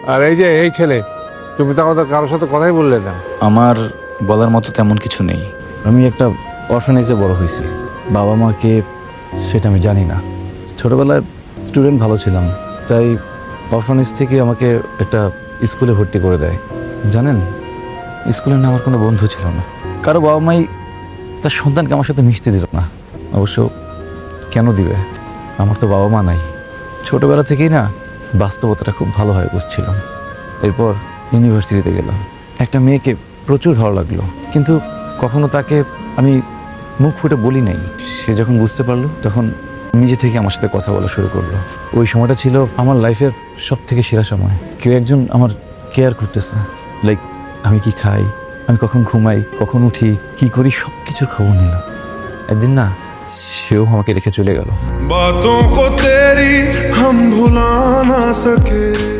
আর এই যে এই ছেলে, তুমি তো আমাদের কারোর সাথে কথাই বললে না। আমার বলার মতো তেমন কিছু নেই। আমি একটা অরফানেজে বড় হয়েছি। বাবা মা কে সেটা আমি জানি না। ছোটবেলায় স্টুডেন্ট ভালো ছিলাম, তাই অরফানেজ থেকে আমাকে একটা স্কুলে ভর্তি করে দেয়। জানেন, স্কুলে না আমার কোনো বন্ধু ছিল না। কারো বাবা মাই তার সন্তানকে আমার সাথে মিশতে দিত না। অবশ্য কেন দিবে, আমার তো বাবা মা নাই। ছোটবেলা থেকেই না বাস্তবতাটা খুব ভালোভাবে বুঝছিলাম। এরপর ইউনিভার্সিটিতে গেলাম। একটা মেয়েকে প্রচুর ভালো লাগলো, কিন্তু কখনো তাকে আমি মুখ ফুটে বলি নাই। সে যখন বুঝতে পারলো, তখন নিজে থেকে আমার সাথে কথা বলা শুরু করলো। ওই সময়টা ছিল আমার লাইফের সব থেকে সেরা সময়। কেউ একজন আমার কেয়ার করতেছে। লাইক আমি কি খাই, আমি কখন ঘুমাই, কখন উঠি, কি করি, সব কিছুর খবর নিল। একদিন না সেও আমাকে রেখে চলে গেল। बातों को तेरी हम भुला ना सके।